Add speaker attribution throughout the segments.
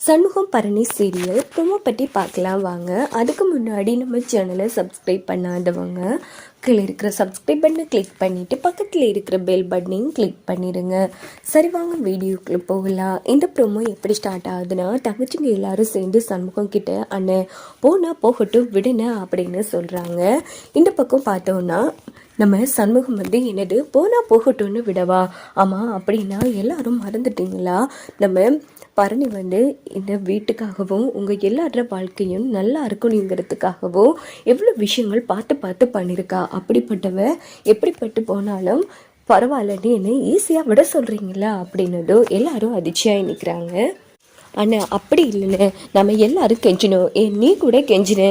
Speaker 1: Shanmugam Bharani serial promo பற்றி பார்க்கலாம் வாங்க. அதுக்கு முன்னாடி நம்ம சேனலை சப்ஸ்கிரைப் பண்ணாதவங்க கீழே இருக்கிற சப்ஸ்கிரைப் பட்டனை கிளிக் பண்ணிவிட்டு பக்கத்தில் இருக்கிற பெல் பட்டனையும் கிளிக் பண்ணிடுங்க. சரி வாங்க வீடியோக்குள்ளே போகலாம். இந்த ப்ரோமோ எப்படி ஸ்டார்ட் ஆகுதுன்னா, தங்கச்சிங்க எல்லாரும் சேர்ந்து சண்முகம் கிட்ட அண்ணன் போனால் போகட்டும் விடுன அப்படின்னு சொல்கிறாங்க. இந்த பக்கம் பார்த்தோன்னா நம்ம சண்முகம் வந்து என்னது போனால் போகட்டும்னு விடவா, ஆமாம் அப்படின்னா எல்லாரும் மறந்துட்டீங்களா, நம்ம பரணி வந்து இந்த வீட்டுக்காகவும் உங்கள் எல்லார வாழ்க்கையும் நல்லா இருக்கணுங்கிறதுக்காகவும் எவ்வளோ விஷயங்கள் பார்த்து பார்த்து பண்ணியிருக்கா. அப்படிப்பட்டவ எப்படிப்பட்டு போனாலும் பரவாயில்லன்னு என்ன ஈஸியாக விட சொல்கிறீங்களா அப்படின்னதும் எல்லாரும் அதிர்ச்சியாக நிற்கிறாங்க. அண்ணா அப்படி இல்லைன்னு நம்ம எல்லாரும் கெஞ்சினோம், நீ கூட கெஞ்சின,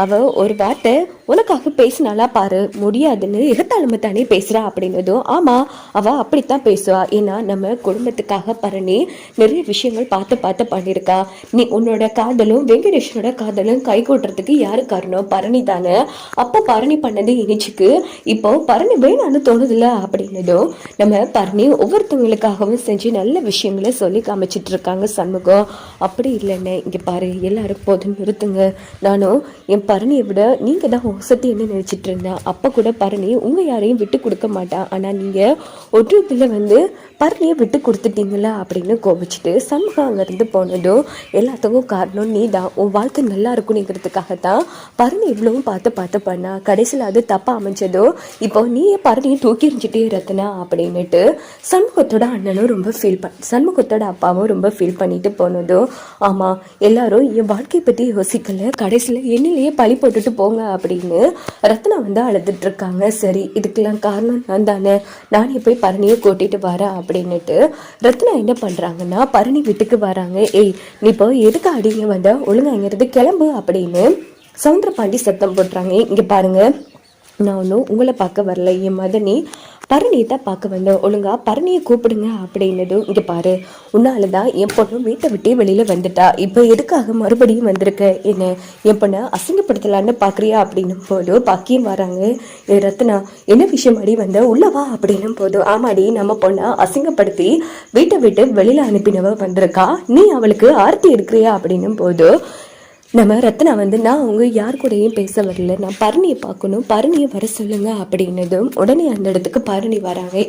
Speaker 1: அவள் ஒரு வார்த்தை உனக்காக பேசினாலா பாரு, முடியாதுன்னு எகத்தாளமை தானே பேசுகிறா அப்படின்னதும் ஆமாம் அவள் அப்படித்தான் பேசுவா, ஏன்னா நம்ம குடும்பத்துக்காக பரணி நிறைய விஷயங்கள் பார்த்து பார்த்து பண்ணியிருக்கா. நீ உன்னோட காதலும் வெங்கடேஷனோட காதலும் கை கூட்டுறதுக்கு யாரு காரணம், பரணி தானே. அப்போ பரணி பண்ணது இனிச்சுக்கு இப்போ பரணி வேணான்னு தோணுதில்ல அப்படின்னதும் நம்ம பரணி ஒவ்வொருத்தவங்களுக்காகவும் செஞ்சு நல்ல விஷயங்களை சொல்லி காமிச்சிட்டு இருக்காங்க சண்முகம். அப்படி இல்லைன்னு இங்கே பாரு எல்லாரும் போதும் நிறுத்துங்க, நானும் என் பரணியை விட நீங்கள் தான் வசதி என்ன நினச்சிட்டு இருந்தேன். அப்போ கூட பரணி உங்கள் யாரையும் விட்டு கொடுக்க மாட்டான், ஆனால் நீங்கள் ஒரு இதில் வந்து பரணியை விட்டு கொடுத்துட்டீங்களா அப்படின்னு கோபிச்சுட்டு சண்முகம் அங்கேருந்து போனதும் எல்லாத்துக்கும் காரணம் நீ தான், உன் வாழ்க்கை நல்லா இருக்குங்கிறதுக்காகத்தான் பரணி இவ்வளவும் பார்த்து பார்த்து பண்ணா, கடைசியில் அது தப்பாக அமைஞ்சதோ இப்போ நீயே பரணியை தூக்கி எறிஞ்சிட்டே ரத்னா அப்படின்னுட்டு சண்முகத்தோட அண்ணனும் ரொம்ப சண்முகத்தோட அப்பாவும் ரொம்ப ஃபீல் பண்ணிட்டு போனதும் ஆமாம் எல்லாரும் என் வாழ்க்கையை பற்றி யோசிக்கல, கடைசியில் என்னிலேயே பழி போட்டுட்டு போங்க அப்படின்னு ரத்னா வந்து அழுதுட்டு இருக்காங்க. சரி இதுக்கெல்லாம் காரணம் நான் தானே, நானே போய் பரணியை கூட்டிட்டு வரேன் அப்படின்னுட்டு ரத்னா என்ன பண்ணுறாங்கன்னா பரணி வீட்டுக்கு வராங்க. நீ இப்போ எதுக்கு அடிங்க வந்த, ஒழுங்காங்கிறது கிளம்பு அப்படின்னு சவுந்தரபாண்டி சத்தம் போட்டுறாங்க. இங்கே பாருங்க, நான் ஒன்றும் உங்களை பார்க்க வரல, என் மதனி பரணியை தான் பார்க்க வந்தேன், ஒழுங்கா பரணியை கூப்பிடுங்க அப்படின்னதும் இங்கே பாரு உன்னால தான் என் பொண்ணு வீட்டை விட்டே வெளியில் வந்துட்டா, இப்போ எதுக்காக மறுபடியும் வந்திருக்க, என்ன என் பொண்ணை அசிங்கப்படுத்தலான்னு பார்க்குறியா அப்படின்னும் போது பாக்கியம் வராங்க. ரத்னா என்ன விஷயம் அடி வந்த உள்ளவா அப்படின்னும் போது ஆமாடி நம்ம பொண்ணை அசிங்கப்படுத்தி வீட்டை விட்டு வெளியில் அனுப்பினவ வந்திருக்கா, நீ அவளுக்கு ஆர்த்தி எடுக்கிறியா அப்படின்னும் போது நம்ம ரத்னா வந்து நான் அவங்க யார் கூடயும் பேச வரல, நான் பரணியை பார்க்கணும், பரணியை வர சொல்லுங்க அப்படின்னதும் உடனே அந்த இடத்துக்கு பரணி வராங்க.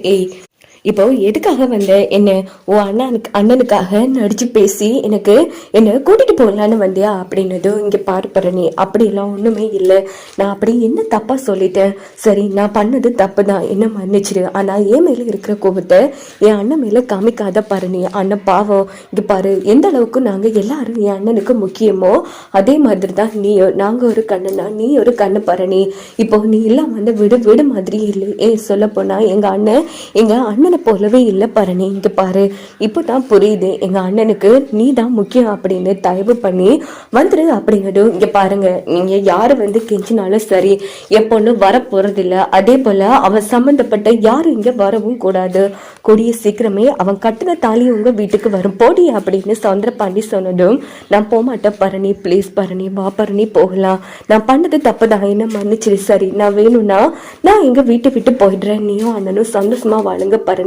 Speaker 1: இப்போ எதுக்காக வந்த, என்ன உன் அண்ணனுக்காக நடிச்சு பேசி என்னை கூட்டிட்டு போகலான்னு வந்தியா அப்படின்னதும் இங்கே பாரு பரணி அப்படிலாம் ஒன்றுமே இல்லை, நான் அப்படி என்ன தப்பா சொல்லிட்டேன், சரி நான் பண்ணது தப்பு தான் என்ன மன்னிச்சிரு, ஆனால் என் மேலே இருக்கிற கோபத்தை என் அண்ணன் மேலே காமிக்காத பரணி, அண்ணன் பாவம், இங்கே பாரு எந்த அளவுக்கு நாங்கள் எல்லாரும் என் அண்ணனுக்கு முக்கியமோ அதே மாதிரி தான் நீயும், நாங்கள் ஒரு கண்ணுனா நீ ஒரு கண்ணு பரணி, இப்போ நீ எல்லாம் வந்து விடு மாதிரி இல்லை, சொல்ல போனா எங்கள் அண்ணன் போலவே இல்லை பரணி, இங்க பாரு இப்போதான் புரியுது எங்க அண்ணனுக்கு நீ தான் முக்கியம் அப்படின்னு, தயவு பண்ணி வந்துரு அப்படிங்கிறதும் இங்க பாருங்க நீங்க யாரு வந்து கெஞ்சினாலும் சரி என் பொண்ணு வர போறதில்ல, அதே போல அவன் சம்பந்தப்பட்ட யாரும் இங்க வரவும் கூடாது, கூடிய சீக்கிரமே அவன் கட்டின தாலி உங்க வீட்டுக்கு வரும் போடி அப்படின்னு சவுந்தரபாண்டி சொன்னதும் நான் போகமாட்டேன் பரணி, பிளீஸ் பரணி வா பரணி போகலாம், நான் பண்ணது தப்பு தான் என்ன மன்னிச்சிரு, சரி நான் வேணும்னா நான் எங்க வீட்டை விட்டு போயிடுறேன், நீயும் அண்ணனும் சந்தோஷமா வாழுங்க பரணி,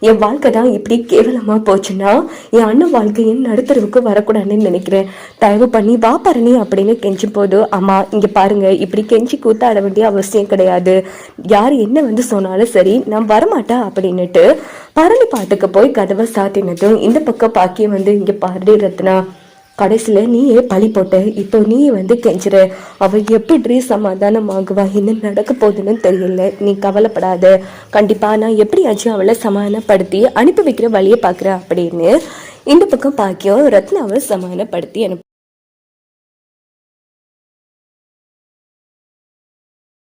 Speaker 1: என் வாழ்க்கை தான் இப்படி கேவலமா போச்சுன்னா என் அண்ணன் வாழ்க்கையின் நடுத்தரவுக்கு வரக்கூடாதுன்னு நினைக்கிறேன், தயவு பண்ணி வா பரணி அப்படின்னு கெஞ்சி போது ஆமா இங்க பாருங்க இப்படி கெஞ்சி கூத்தாட வேண்டிய அவசியம் கிடையாது, யார் என்ன வந்து சொன்னாலும் சரி நான் வரமாட்டேன் அப்படின்னுட்டு பரணி பாட்டுக்கு போய் கதவை சாத்தினதும் இந்த பக்கம் பாக்கியம் வந்து இங்க பாரு ரத்னா கடைசியில் நீயே பழி போட்ட, இப்போ நீ வந்து கெஞ்சுற, அவள் எப்படி சமாதானமாகுவா, என்ன நடக்க போகுதுன்னு தெரியல, நீ கவலைப்படாத, கண்டிப்பாக நான் எப்படியாச்சும் அவளை சமாதானப்படுத்தி அனுப்பி வைக்கிற வழியை பார்க்குறேன் அப்படின்னு இந்த பக்கம் பாக்கியம் ரத்னாவை சமாதானப்படுத்தி அனுப்ப